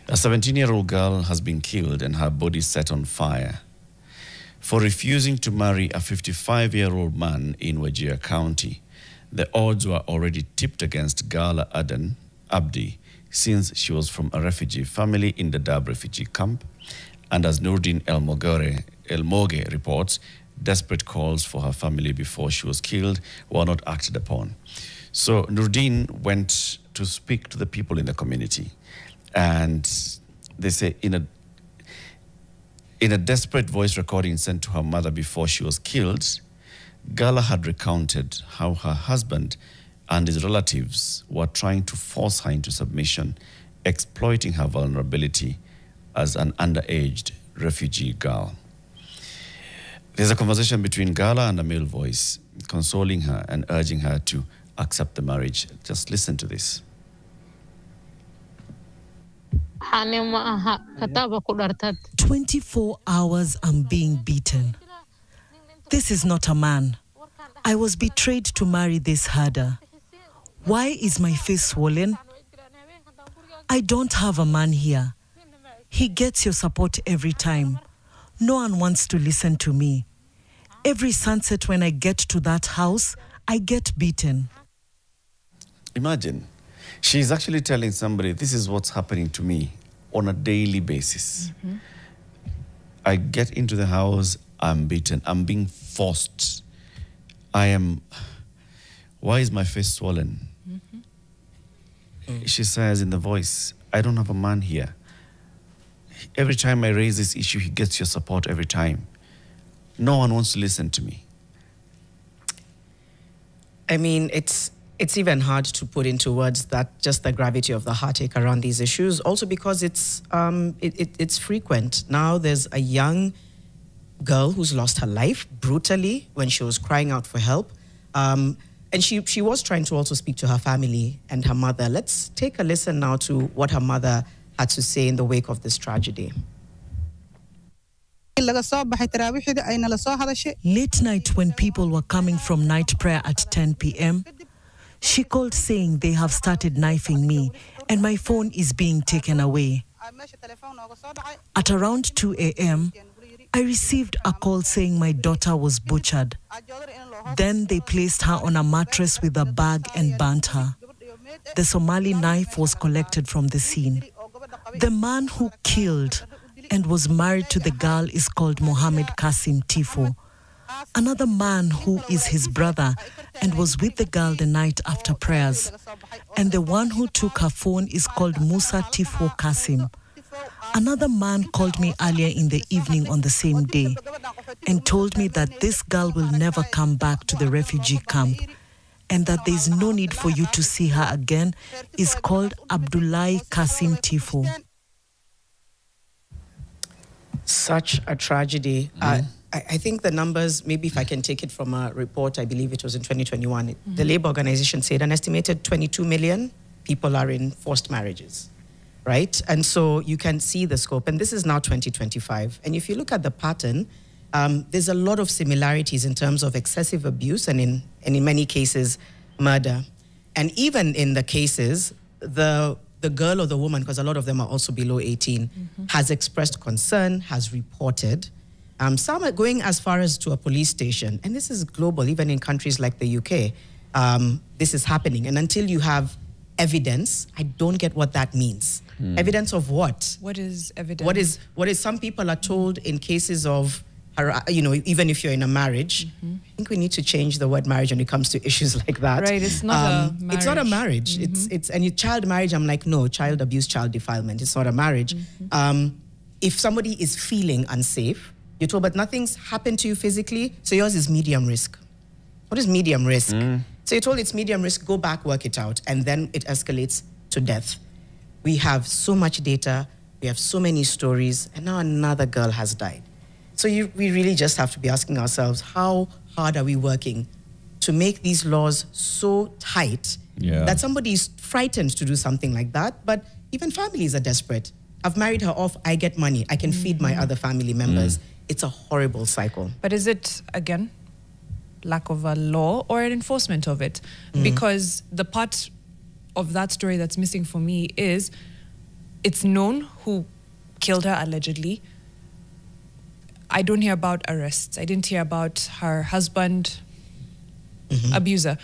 A 17-year-old girl has been killed and her body set on fire for refusing to marry a 55-year-old man in Wajir County. The odds were already tipped against Gala Aden Abdi since she was from a refugee family in the Dab refugee camp. And as Nurdin El Moge reports, desperate calls for her family before she was killed were not acted upon. So Nurdin went to speak to the people in the community, and they say in a desperate voice recording sent to her mother before she was killed, Gala had recounted how her husband and his relatives were trying to force her into submission, exploiting her vulnerability as an underaged refugee girl. There's a conversation between Gala and a male voice, consoling her and urging her to accept the marriage. Just listen to this. 24 hours I'm being beaten. This is not a man. I was betrayed to marry this herder. Why is my face swollen? I don't have a man here. He gets your support every time. No one wants to listen to me. Every sunset when I get to that house, I get beaten. Imagine, she's actually telling somebody, this is what's happening to me on a daily basis. I get into the house, I'm beaten, I'm being forced. Why is my face swollen? She says in the voice, I don't have a man here. Every time I raise this issue, he gets your support every time. No one wants to listen to me. I mean, it's even hard to put into words that just the gravity of the heartache around these issues. Also because it's frequent. Now there's a young girl who's lost her life brutally when she was crying out for help. And she was trying to also speak to her family and her mother. Let's take a listen now to what her mother had to say in the wake of this tragedy. Late night when people were coming from night prayer at 10 p.m., she called saying they have started knifing me and my phone is being taken away. At around 2 a.m., I received a call saying my daughter was butchered. Then they placed her on a mattress with a bag and burnt her. The Somali knife was collected from the scene. The man who killed and was married to the girl is called Mohammed Kasim Tifo. Another man who is his brother and was with the girl the night after prayers. And the one who took her phone is called Musa Tifo Kasim. Another man called me earlier in the evening on the same day and told me that this girl will never come back to the refugee camp and that there is no need for you to see her again, is called Abdullahi Kasim Tifo. Such a tragedy. I think the numbers, maybe if I can take it from a report, I believe it was in 2021, the Labour Organization said an estimated 22 million people are in forced marriages, right? And so you can see the scope, and this is now 2025. And if you look at the pattern, there's a lot of similarities in terms of excessive abuse and in many cases, murder. And even in the cases, the girl or the woman, because a lot of them are also below 18, has expressed concern, has reported. Some are going as far as to a police station. And this is global, even in countries like the UK. This is happening. And until you have evidence, I don't get what that means. Evidence of what? What is evidence? What is some people are told in cases of, you know, even if you're in a marriage, I think we need to change the word marriage when it comes to issues like that. Right, it's not a marriage. It's not a marriage. And child marriage, I'm like, no, child abuse, child defilement. It's not a marriage. If somebody is feeling unsafe, you're told, but nothing's happened to you physically, so yours is medium risk. What is medium risk? So you're told it's medium risk, go back, work it out, and then it escalates to death. We have so much data, we have so many stories, and now another girl has died. So we really just have to be asking ourselves, how hard are we working to make these laws so tight that somebody is frightened to do something like that, but even families are desperate. I've married her off, I get money, I can feed my other family members. It's a horrible cycle. But is it, again, lack of a law or an enforcement of it? Because the part of that story that's missing for me is it's known who killed her allegedly. I don't hear about arrests. I didn't hear about her husband, abuser,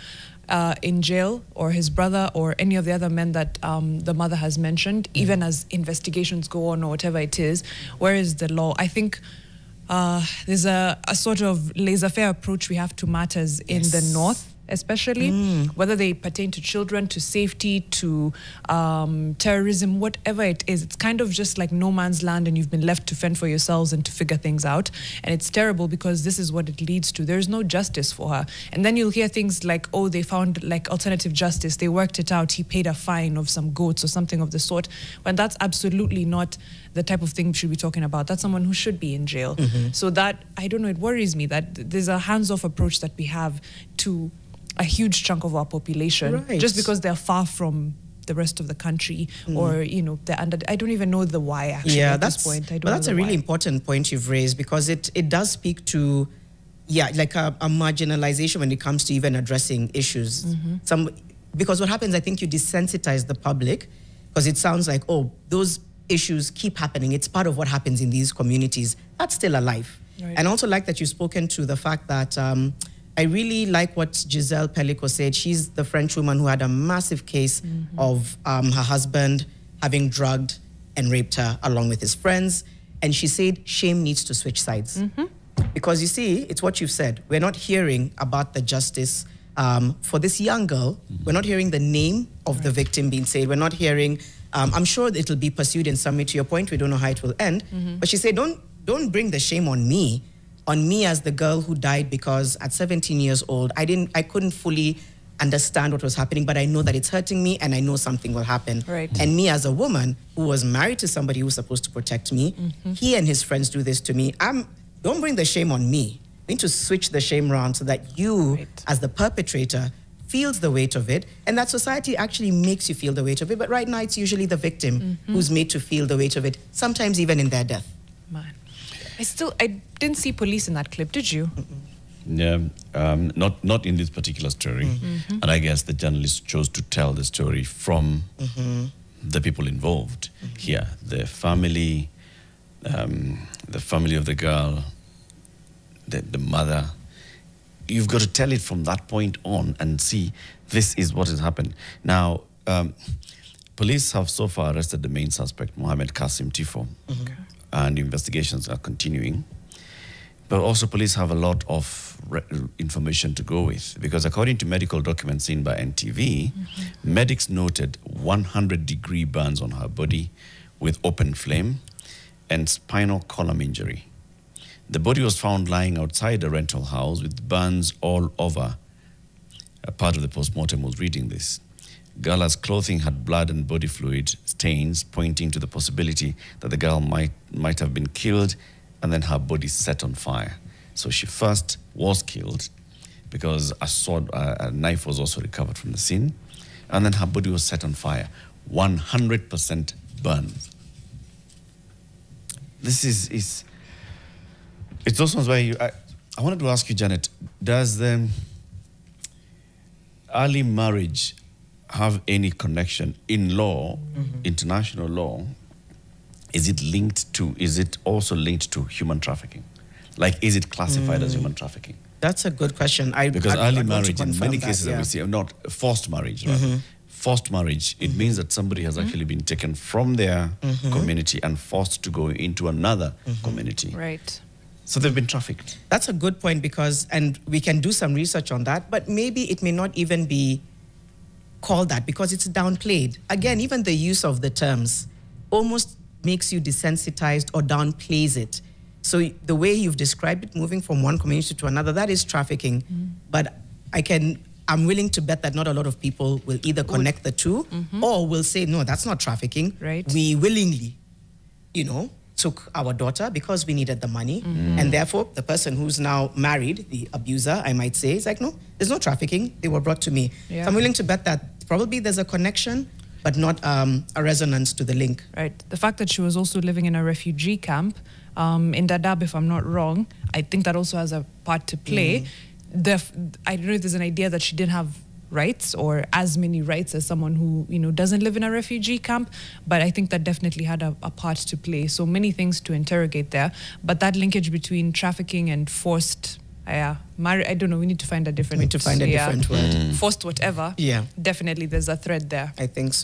in jail, or his brother, or any of the other men that the mother has mentioned, even as investigations go on or whatever it is. Where is the law? I think there's a sort of laissez-faire approach we have to matters in the North, especially, whether they pertain to children, to safety, to terrorism, whatever it is. It's kind of just like no man's land, and you've been left to fend for yourselves and to figure things out. And it's terrible because this is what it leads to. There's no justice for her. And then you'll hear things like, oh, they found like alternative justice. They worked it out. He paid a fine of some goats or something of the sort. When that's absolutely not the type of thing we should be talking about. That's someone who should be in jail. So that, I don't know, it worries me that there's a hands-off approach that we have to a huge chunk of our population, just because they're far from the rest of the country, or, you know, they're under, I don't even know the why, actually, at this point. I don't know that's a really important point you've raised, because it does speak to, like a marginalization when it comes to even addressing issues. Because what happens, I think you desensitize the public, because it sounds like, oh, those issues keep happening. It's part of what happens in these communities. That's still alive. And also like that you've spoken to the fact that, I really like what Giselle Pellico said. She's the French woman who had a massive case of her husband having drugged and raped her along with his friends. And she said shame needs to switch sides. Because you see, it's what you've said. We're not hearing about the justice for this young girl. We're not hearing the name of the victim being said. We're not hearing, I'm sure it'll be pursued in some way. To your point, we don't know how it will end. But she said, don't bring the shame on me as the girl who died, because at 17 years old, I couldn't fully understand what was happening, but I know that it's hurting me and I know something will happen. And me as a woman who was married to somebody who was supposed to protect me, he and his friends do this to me. Don't bring the shame on me. We need to switch the shame around so that you, as the perpetrator, feels the weight of it, and that society actually makes you feel the weight of it. But right now, it's usually the victim who's made to feel the weight of it, sometimes even in their death. Man. I didn't see police in that clip, did you? Yeah, not in this particular story. And I guess the journalist chose to tell the story from the people involved here, the family of the girl, the mother. You've got to tell it from that point on and see this is what has happened. Now, police have so far arrested the main suspect, Mohamed Kasim Tifo. And investigations are continuing. But also police have a lot of information to go with, because according to medical documents seen by NTV, medics noted 100-degree burns on her body with open flame and spinal column injury. The body was found lying outside a rental house with burns all over. A part of the postmortem was reading this. Gala's clothing had blood and body fluid stains, pointing to the possibility that the girl might have been killed and then her body set on fire. So she first was killed because a knife was also recovered from the scene, and then her body was set on fire. 100% burns. This is it's also why I wanted to ask you, Janet, does the early marriage have any connection in law, international law? Is it also linked to human trafficking? Like, is it classified as human trafficking? That's a good question. Because early marriage, in many cases that we see, not forced marriage, right? Forced marriage, it means that somebody has actually been taken from their community and forced to go into another community. So they've been trafficked. That's a good point, because, and we can do some research on that, but maybe it may not even be called that because it's downplayed. Again, even the use of the terms almost makes you desensitized or downplays it. So the way you've described it, moving from one community to another, that is trafficking. But I'm willing to bet that not a lot of people will either connect the two or will say, no, that's not trafficking. We willingly, took our daughter because we needed the money. And therefore, the person who's now married, the abuser, I might say, is like, no, there's no trafficking. They were brought to me. So I'm willing to bet that probably there's a connection, but not a resonance to the link. The fact that she was also living in a refugee camp in Dadaab, if I'm not wrong, I think that also has a part to play. I don't know if there's an idea that she didn't have rights or as many rights as someone who, you know, doesn't live in a refugee camp. But I think that definitely had a part to play. So many things to interrogate there. But that linkage between trafficking and forced, I don't know, we need to find a different... We need to find a different word. Forced whatever. Yeah. Definitely there's a thread there. I think so.